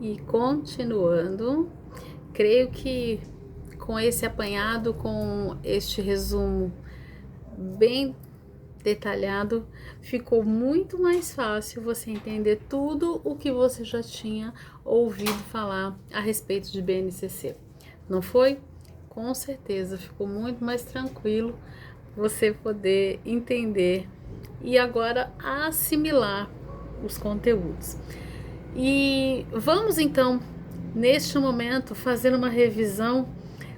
E continuando, creio que com esse apanhado, com este resumo bem detalhado, ficou muito mais fácil você entender tudo o que você já tinha ouvido falar a respeito de BNCC. Não foi? Com certeza, ficou muito mais tranquilo você poder entender e agora assimilar os conteúdos. E vamos então, neste momento, fazer uma revisão,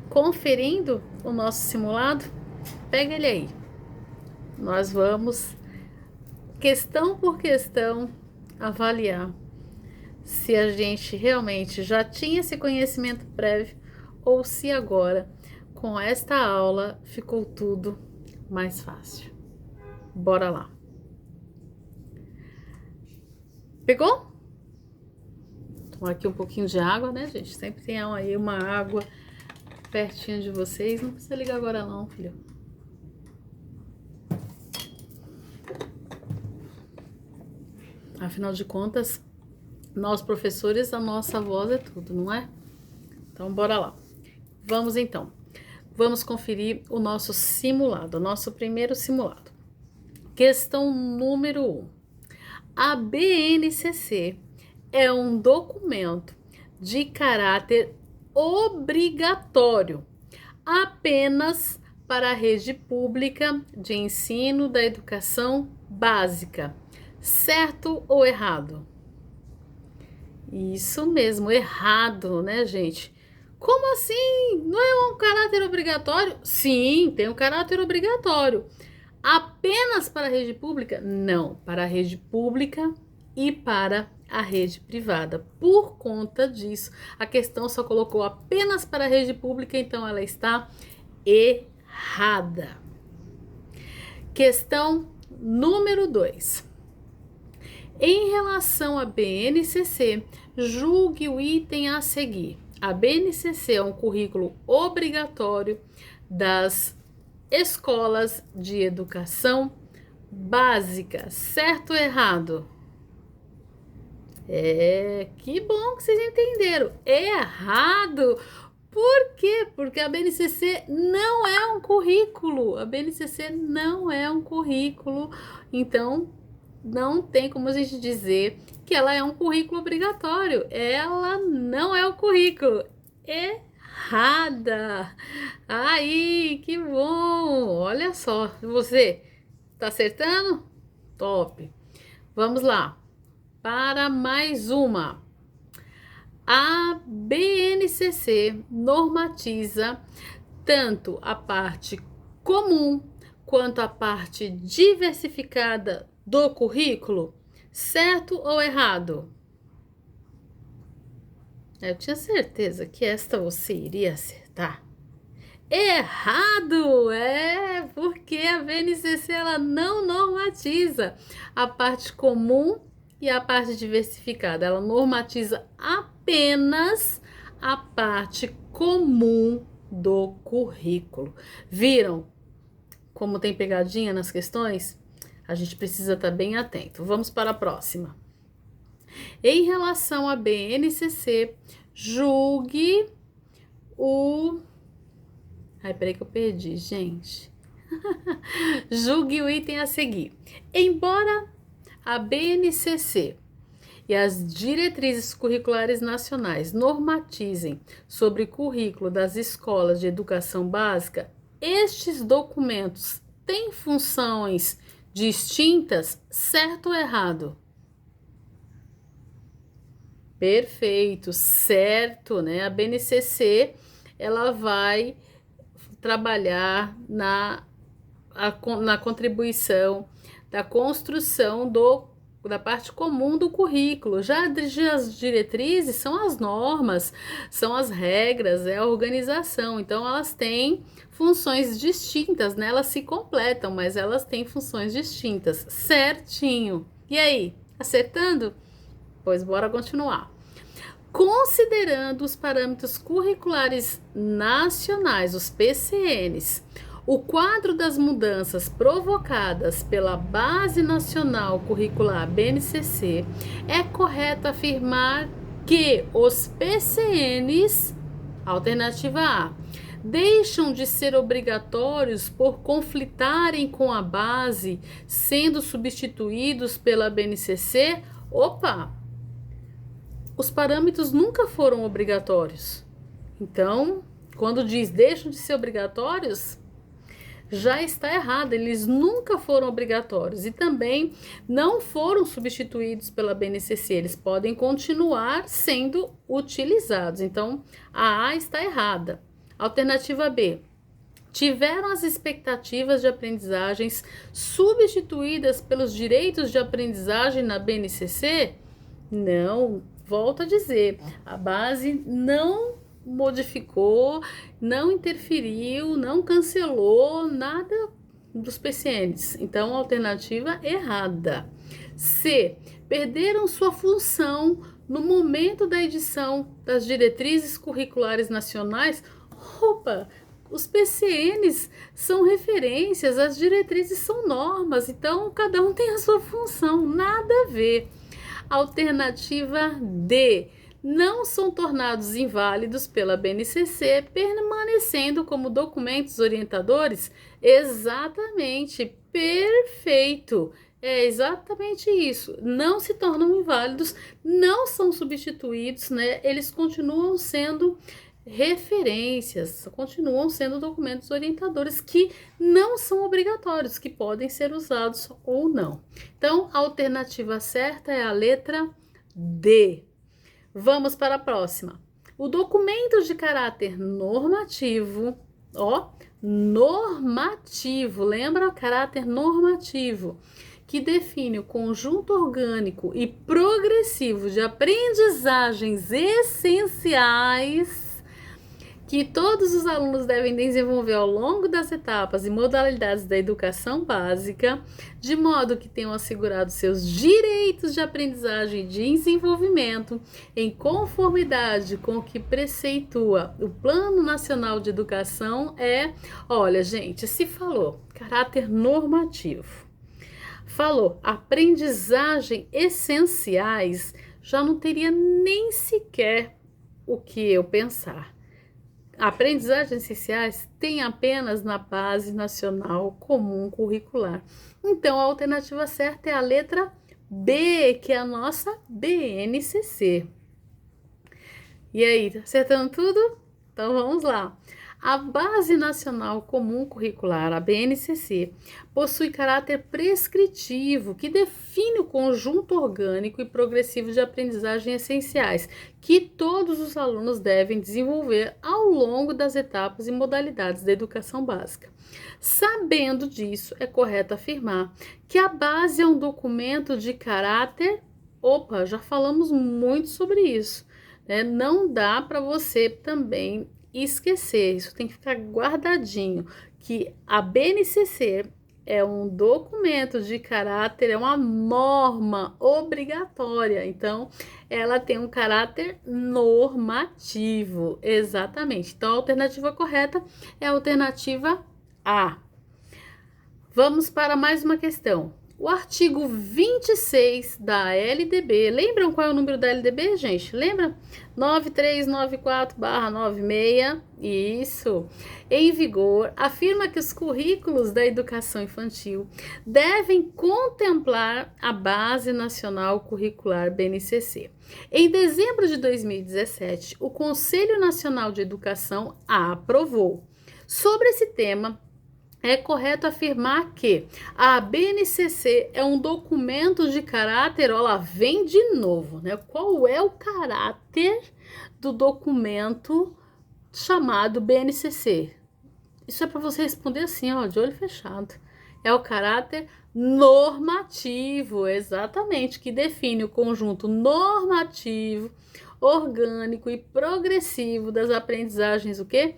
conferindo o nosso simulado. Pega ele aí. Nós vamos, questão por questão, avaliar se a gente realmente já tinha esse conhecimento prévio ou se agora, com esta aula, ficou tudo mais fácil. Bora lá. Pegou? Tomar aqui um pouquinho de água, né, gente? Sempre tem aí uma água pertinho de vocês. Não precisa ligar agora não, filho. Afinal de contas, nós professores, a nossa voz é tudo, não é? Então, bora lá. Vamos então. Vamos conferir o nosso simulado, o nosso primeiro simulado. Questão número 1. A BNCC é um documento de caráter obrigatório apenas para a rede pública de ensino da educação básica. Certo ou errado? Isso mesmo, errado, né, gente? Como assim? Não é um caráter obrigatório? Sim, tem um caráter obrigatório. Apenas para a rede pública? Não, para a rede pública e para a rede privada. Por conta disso, a questão só colocou apenas para a rede pública, então ela está errada. Questão número 2. Em relação à BNCC, julgue o item a seguir. A BNCC é um currículo obrigatório das escolas de educação básica. Certo ou errado? Que bom que vocês entenderam. Errado! Por quê? Porque a BNCC não é um currículo. A BNCC não é um currículo. Então, não tem como a gente dizer que ela é um currículo obrigatório. Ela não é o currículo. Errada! Aí, que bom! Olha só, você tá acertando? Top! Vamos lá para mais uma. A BNCC normatiza tanto a parte comum quanto a parte diversificada do currículo. Certo ou errado? Eu tinha certeza que esta você iria acertar. Errado! Porque a BNCC ela não normatiza a parte comum e a parte diversificada. Ela normatiza apenas a parte comum do currículo. Viram como tem pegadinha nas questões? A gente precisa estar bem atento. Vamos para a próxima. Em relação à BNCC, julgue o... Ai, peraí que eu perdi, gente. Julgue o item a seguir. Embora a BNCC e as diretrizes curriculares nacionais normatizem sobre currículo das escolas de educação básica, estes documentos têm funções distintas, certo ou errado? Perfeito, certo, né? A BNCC, ela vai trabalhar na contribuição da construção da parte comum do currículo. Já as diretrizes são as normas, são as regras, é a organização. Então, elas têm funções distintas, né? Elas se completam, mas elas têm funções distintas. Certinho. E aí, acertando? Pois bora continuar. Considerando os parâmetros curriculares nacionais, os PCNs, o quadro das mudanças provocadas pela Base Nacional Curricular BNCC, é correto afirmar que os PCNs, alternativa A, deixam de ser obrigatórios por conflitarem com a base, sendo substituídos pela BNCC? Opa! Os parâmetros nunca foram obrigatórios. Então, quando diz deixam de ser obrigatórios, já está errado, eles nunca foram obrigatórios e também não foram substituídos pela BNCC, eles podem continuar sendo utilizados. Então, a A está errada. Alternativa B. Tiveram as expectativas de aprendizagens substituídas pelos direitos de aprendizagem na BNCC? Não, volto a dizer, a base não modificou, não interferiu, não cancelou nada dos PCNs. Então, alternativa errada. C. Perderam sua função no momento da edição das diretrizes curriculares nacionais. Opa! Os PCNs são referências, as diretrizes são normas, então cada um tem a sua função, nada a ver. Alternativa D. Não são tornados inválidos pela BNCC, permanecendo como documentos orientadores? Exatamente, perfeito. É exatamente isso. Não se tornam inválidos, não são substituídos, né? Eles continuam sendo referências, continuam sendo documentos orientadores que não são obrigatórios, que podem ser usados ou não. Então, a alternativa certa é a letra D. Vamos para a próxima. O documento de caráter normativo, normativo, lembra? Caráter normativo, que define o conjunto orgânico e progressivo de aprendizagens essenciais que todos os alunos devem desenvolver ao longo das etapas e modalidades da educação básica, de modo que tenham assegurado seus direitos de aprendizagem e de desenvolvimento em conformidade com o que preceitua o Plano Nacional de Educação olha, gente, se falou caráter normativo, falou aprendizagem essenciais, já não teria nem sequer o que eu pensar. Aprendizagens essenciais tem apenas na Base Nacional Comum Curricular. Então, a alternativa certa é a letra B, que é a nossa BNCC. E aí, acertando tudo? Então, vamos lá. A Base Nacional Comum Curricular, a BNCC, possui caráter prescritivo, que define o conjunto orgânico e progressivo de aprendizagem essenciais, que todos os alunos devem desenvolver ao longo das etapas e modalidades da educação básica. Sabendo disso, é correto afirmar que a base é um documento de caráter... Opa, já falamos muito sobre isso, né? Não dá para você também esquecer, isso tem que ficar guardadinho, que a BNCC é um documento de caráter, é uma norma obrigatória, então ela tem um caráter normativo, exatamente. Então a alternativa correta é a alternativa A. Vamos para mais uma questão. O artigo 26 da LDB, lembram qual é o número da LDB, gente? Lembra? 9394/96, isso, em vigor, afirma que os currículos da educação infantil devem contemplar a Base Nacional Curricular BNCC. Em dezembro de 2017, o Conselho Nacional de Educação a aprovou. Sobre esse tema, é correto afirmar que a BNCC é um documento de caráter, lá vem de novo, né? Qual é o caráter do documento chamado BNCC? Isso é para você responder assim, de olho fechado. É o caráter normativo, exatamente, que define o conjunto normativo, orgânico e progressivo das aprendizagens, o quê?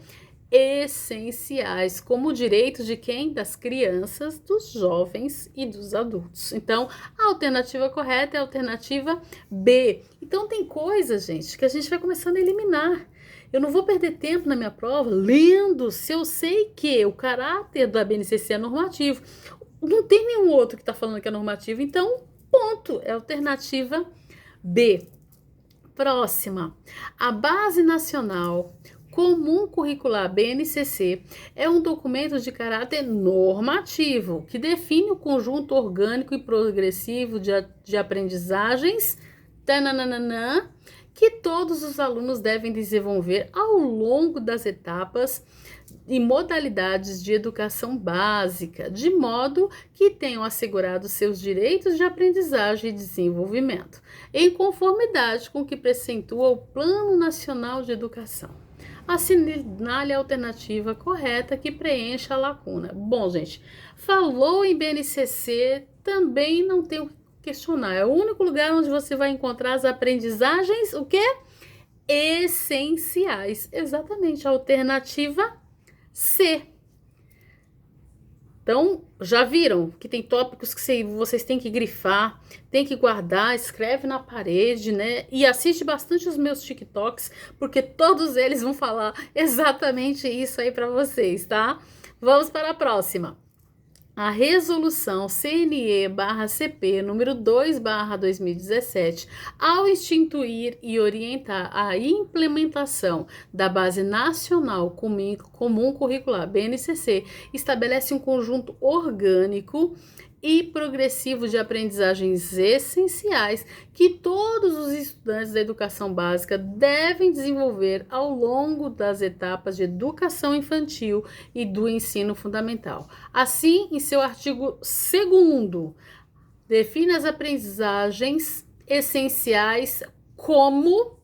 Essenciais, como direitos de quem? Das crianças, dos jovens e dos adultos. Então, a alternativa correta é a alternativa B. Então, tem coisas, gente, que a gente vai começando a eliminar. Eu não vou perder tempo na minha prova lendo se eu sei que o caráter da BNCC é normativo. Não tem nenhum outro que está falando que é normativo, então, ponto. É a alternativa B. Próxima. A Base Nacional Comum Curricular BNCC é um documento de caráter normativo que define o conjunto orgânico e progressivo de aprendizagens tananana, que todos os alunos devem desenvolver ao longo das etapas e modalidades de educação básica, de modo que tenham assegurado seus direitos de aprendizagem e desenvolvimento, em conformidade com o que preceitua o Plano Nacional de Educação. Assinale a alternativa correta que preencha a lacuna. Bom, gente, falou em BNCC, também não tem o que questionar. É o único lugar onde você vai encontrar as aprendizagens, o quê? Essenciais. Exatamente, a alternativa C. Então, já viram que tem tópicos que vocês têm que grifar, tem que guardar, escreve na parede, né? E assiste bastante os meus TikToks, porque todos eles vão falar exatamente isso aí para vocês, tá? Vamos para a próxima. A resolução CNE/CP número 2/2017, ao instituir e orientar a implementação da Base Nacional Comum Curricular BNCC, estabelece um conjunto orgânico e progressivo de aprendizagens essenciais que todos os estudantes da educação básica devem desenvolver ao longo das etapas de educação infantil e do ensino fundamental. Assim, em seu artigo 2º, define as aprendizagens essenciais como,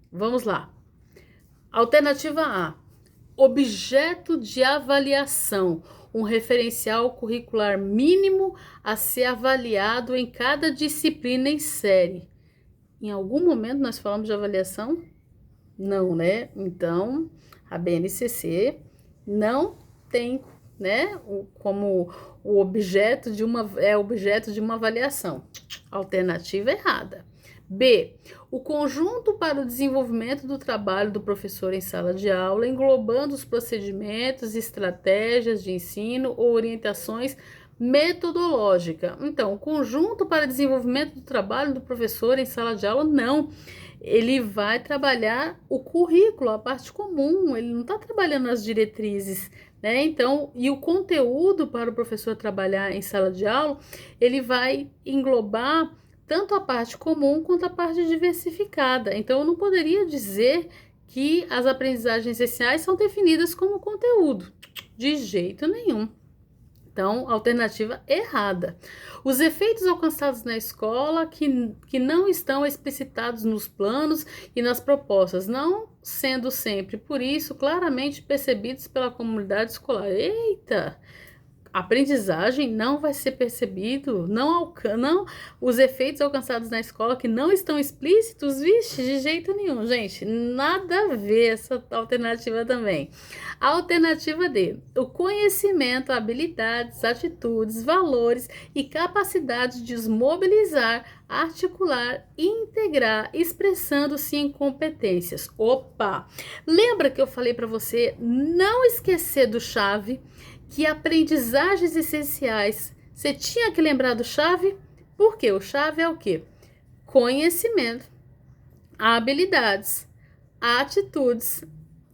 vamos lá, alternativa A, objeto de avaliação, um referencial curricular mínimo a ser avaliado em cada disciplina em série. Em algum momento nós falamos de avaliação? Não, né? Então, a BNCC não tem, né, como o objeto de uma avaliação. Alternativa errada. B. O conjunto para o desenvolvimento do trabalho do professor em sala de aula, englobando os procedimentos, estratégias de ensino ou orientações metodológicas. Então, o conjunto para desenvolvimento do trabalho do professor em sala de aula, não. Ele vai trabalhar o currículo, a parte comum, ele não está trabalhando as diretrizes, né? Então, e o conteúdo para o professor trabalhar em sala de aula, ele vai englobar tanto a parte comum quanto a parte diversificada. Então, eu não poderia dizer que as aprendizagens essenciais são definidas como conteúdo, de jeito nenhum. Então, alternativa errada. Os efeitos alcançados na escola que não estão explicitados nos planos e nas propostas, não sendo sempre, por isso, claramente percebidos pela comunidade escolar. Eita! Aprendizagem não vai ser percebido, não os efeitos alcançados na escola que não estão explícitos, vixe, de jeito nenhum, gente, nada a ver essa alternativa também. A alternativa D, o conhecimento, habilidades, atitudes, valores e capacidade de os mobilizar, articular, integrar, expressando-se em competências. Opa! Lembra que eu falei para você não esquecer do chave? Que aprendizagens essenciais, você tinha que lembrar do chave? Porque o chave é o quê? Conhecimento, habilidades, atitudes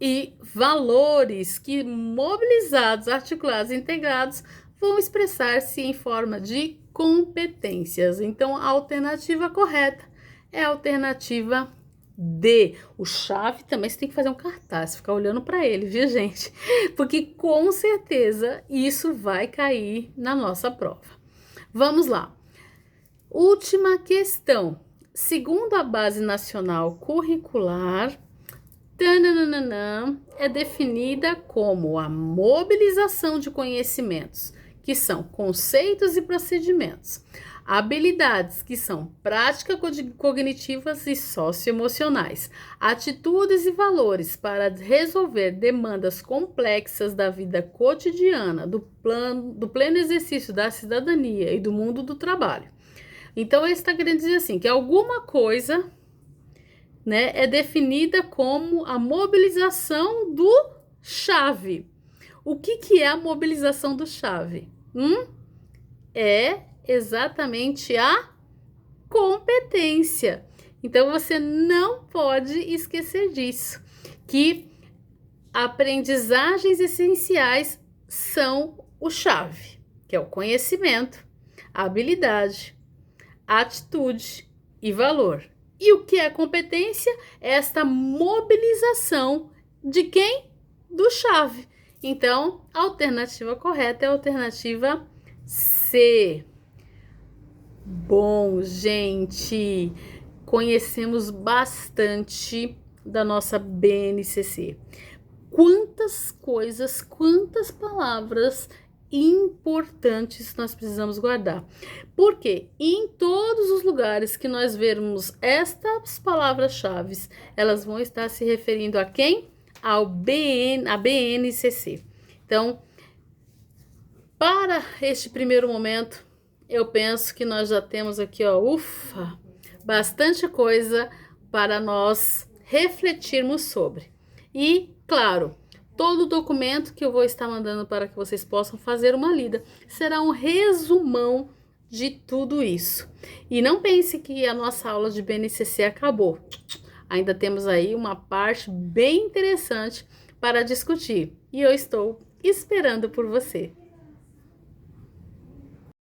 e valores que mobilizados, articulados, integrados vão expressar-se em forma de competências. Então, a alternativa correta é a alternativa D. O chave também você tem que fazer um cartaz, ficar olhando para ele, viu, gente? Porque com certeza isso vai cair na nossa prova. Vamos lá. Última questão. Segundo a Base Nacional Curricular, é definida como a mobilização de conhecimentos, que são conceitos e procedimentos. Habilidades, que são práticas cognitivas e socioemocionais. Atitudes e valores para resolver demandas complexas da vida cotidiana, do pleno exercício da cidadania e do mundo do trabalho. Então, ele está querendo dizer assim, que alguma coisa, né, é definida como a mobilização do chave. O que é a mobilização do chave? É exatamente a competência. Então você não pode esquecer disso, que aprendizagens essenciais são o chave, que é o conhecimento, a habilidade, a atitude e valor. E o que é competência? É esta mobilização de quem? Do chave. Então, a alternativa correta é a alternativa C. Bom, gente, conhecemos bastante da nossa BNCC. Quantas coisas, quantas palavras importantes nós precisamos guardar. Porque em todos os lugares que nós vermos estas palavras-chave, elas vão estar se referindo a quem? A BNCC. Então, para este primeiro momento, eu penso que nós já temos aqui, ó, bastante coisa para nós refletirmos sobre. E, claro, todo o documento que eu vou estar mandando para que vocês possam fazer uma lida será um resumão de tudo isso. E não pense que a nossa aula de BNCC acabou. Ainda temos aí uma parte bem interessante para discutir. E eu estou esperando por você.